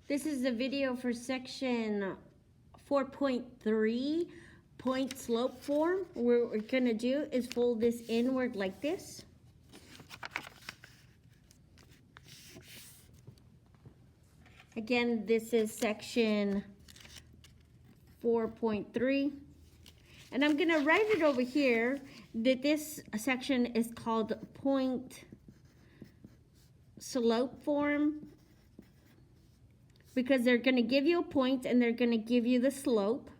This is the video for section 4.3, point slope form. What we're going to do is fold this inward like this. Again, this is section 4.3. And I'm going to write it over here that this section is called point slope form, because they're going to give you a point and they're going to give you the slope.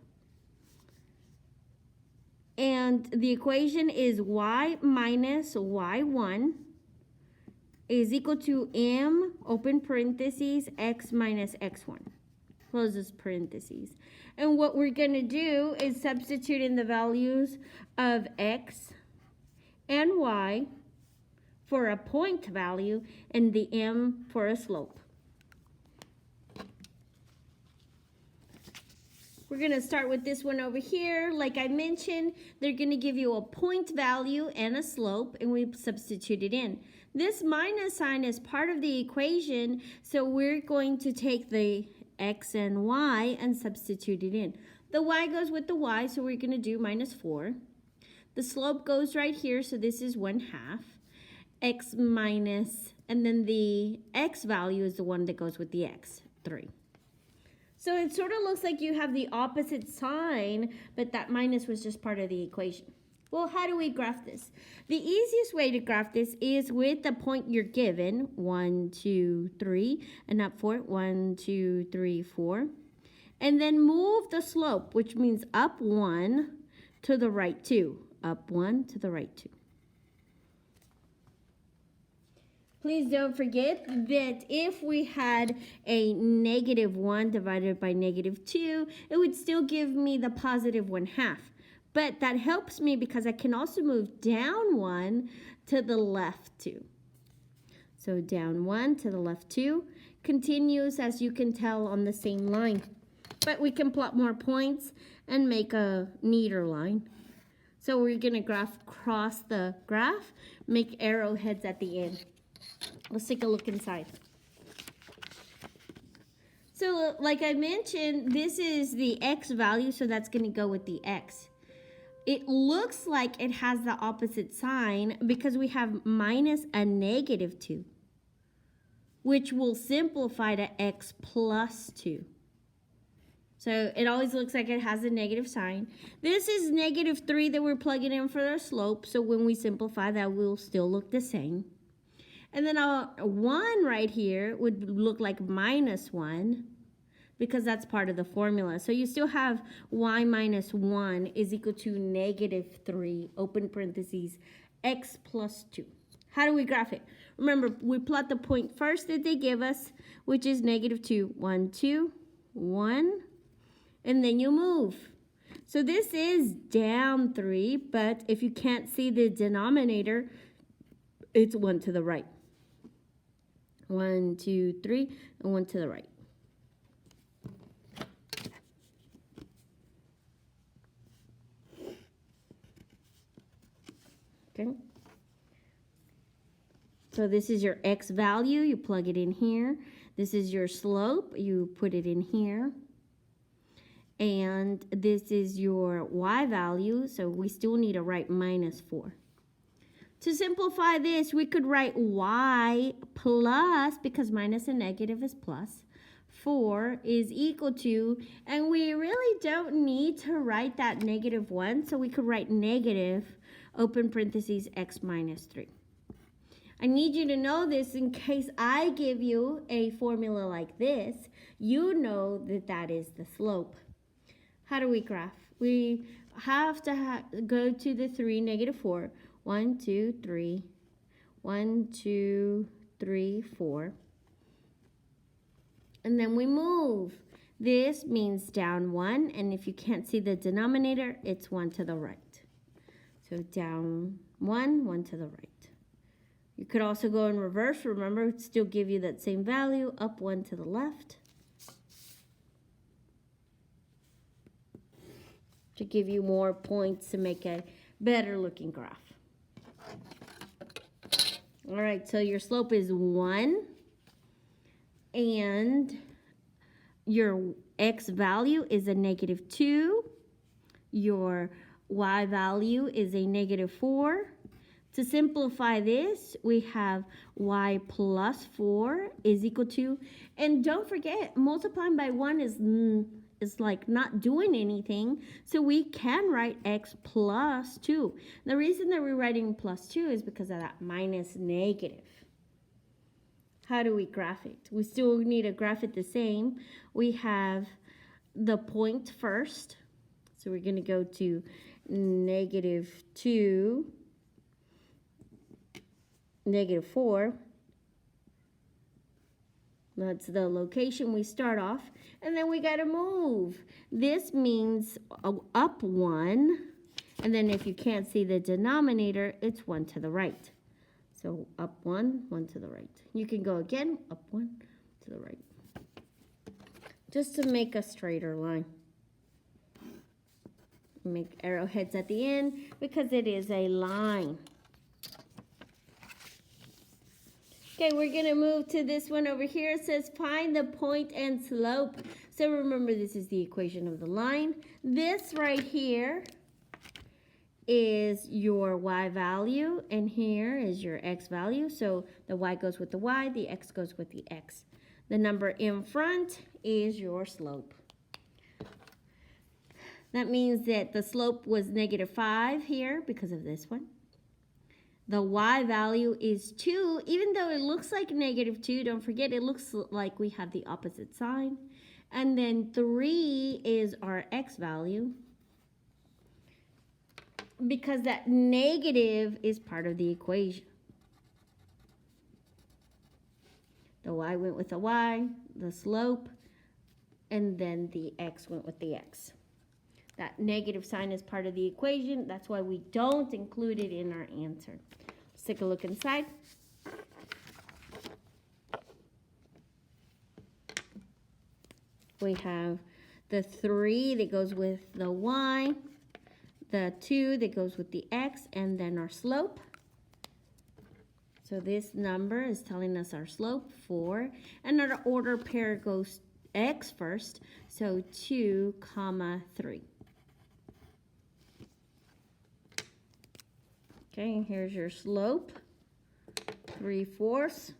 And the equation is y minus y1 is equal to m, open parentheses, x minus x1, closes parentheses. And what we're going to do is substitute in the values of x and y for a point value and the m for a slope. We're going to start with this one over here. Like I mentioned, they're going to give you a point value and a slope, and we substitute it in. This minus sign is part of the equation, so we're going to take the x and y and substitute it in. The y goes with the y, so we're going to do minus 4. The slope goes right here, so this is 1/2. X minus, and then the x value is the one that goes with the x, 3. So it sort of looks like you have the opposite sign, but that minus was just part of the equation. Well, how do we graph this? The easiest way to graph this is with the point you're given, 1, 2, 3, and up 4, 1, 2, 3, 4. And then move the slope, which means up 1 to the right 2. Up 1 to the right 2. Please don't forget that if we had a -1 divided by -2, it would still give me the positive 1/2. But that helps me because I can also move down 1 to the left 2. So down 1 to the left 2 continues, as you can tell, on the same line. But we can plot more points and make a neater line. So we're going to graph across the graph, make arrowheads at the end. Let's take a look inside. So like I mentioned, this is the x value, so that's going to go with the x. It looks like it has the opposite sign because we have minus a -2, which will simplify to x plus 2. So it always looks like it has a negative sign. This is -3 that we're plugging in for our slope, so when we simplify, that will still look the same. And then a 1 right here would look like -1 because that's part of the formula. So you still have y minus 1 is equal to -3, open parentheses, x plus 2. How do we graph it? Remember, we plot the point first that they give us, which is -2, 1, 2, 1, and then you move. So this is down 3, but if you can't see the denominator, it's 1 to the right. 1, 2, 3, and 1 to the right. Okay. So this is your x value, you plug it in here. This is your slope, you put it in here. And this is your y value, so we still need to write -4. To simplify this, we could write y plus, because minus and negative is plus, 4 is equal to, and we really don't need to write that -1, so we could write negative, open parentheses, x minus 3. I need you to know this in case I give you a formula like this, you know that that is the slope. How do we graph? We have to go to the 3, -4. 1, 2, 3, 1, 2, 3, 4. And then we move. This means down 1, and if you can't see the denominator, it's 1 to the right. So down 1, 1 to the right. You could also go in reverse. Remember, it would still give you that same value, up 1 to the left, to give you more points to make a better looking graph. All right, so your slope is 1, and your x value is a -2. Your y value is a -4. To simplify this, we have y plus 4 is equal to, and don't forget, multiplying by 1 is like not doing anything, so we can write x plus 2. The reason that we're writing plus 2 is because of that minus negative. How do we graph it? We still need to graph it the same. We have the point first, so we're going to go to -2, -4. That's the location we start off. And then we got to move. This means up 1. And then if you can't see the denominator, it's 1 to the right. So up 1, 1 to the right. You can go again, up 1 to the right. Just to make a straighter line. Make arrowheads at the end because it is a line. Okay, we're going to move to this one over here. It says find the point and slope. So remember, this is the equation of the line. This right here is your y value, and here is your x value. So the y goes with the y, the x goes with the x. The number in front is your slope. That means that the slope was -5 here because of this one. The y value is 2. Even though it looks like -2, don't forget it looks like we have the opposite sign. And then 3 is our x value, because that negative is part of the equation. The y went with the y, the slope, and then the x went with the x. That negative sign is part of the equation. That's why we don't include it in our answer. Let's take a look inside. We have the 3 that goes with the y, the 2 that goes with the x, and then our slope. So this number is telling us our slope, 4. And our order pair goes x first, so 2, 3. Okay, here's your slope, 3/4.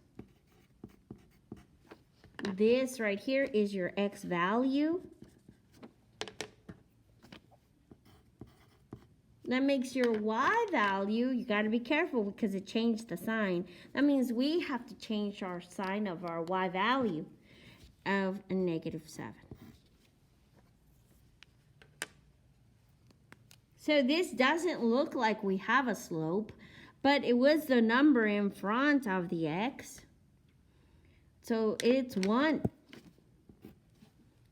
This right here is your x value. That makes your y value, you got to be careful because it changed the sign. That means we have to change our sign of our y value of a -7. So this doesn't look like we have a slope, but it was the number in front of the x. So it's 1.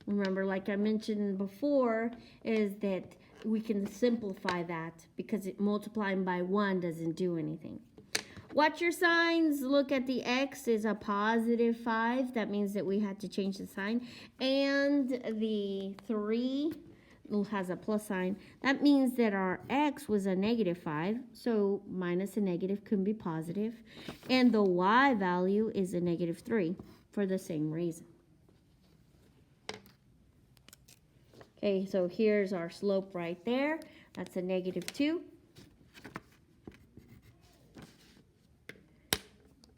Remember, like I mentioned before, is that we can simplify that because multiplying by 1 doesn't do anything. Watch your signs. Look at the x is a +5. That means that we had to change the sign. And the 3 has a plus sign. That means that our x was a -5. So minus a negative can be positive. And the y value is a -3 for the same reason. Okay, so here's our slope right there. That's a -2.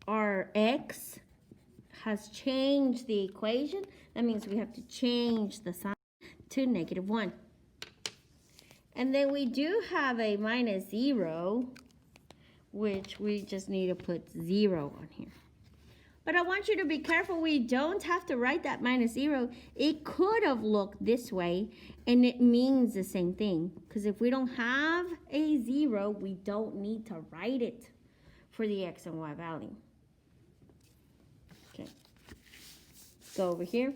Our x has changed the equation. That means we have to change the sign to -1. And then we do have a -0, which we just need to put 0 on here. But I want you to be careful. We don't have to write that -0. It could have looked this way, and it means the same thing. Because if we don't have a 0, we don't need to write it for the x and y value. Okay. Go over here.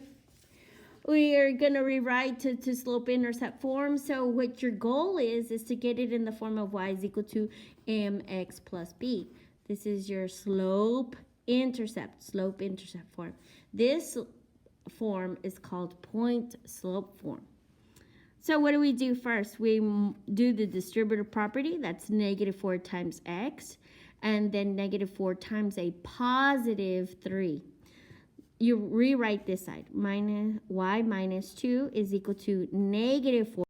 We are going to rewrite to slope-intercept form. So what your goal is to get it in the form of y is equal to mx plus b. This is your slope-intercept form. This form is called point-slope form. So what do we do first? We do the distributive property. That's -4 times x. And then -4 times a +3. you rewrite this side. Minus y minus 2 is equal to negative 4.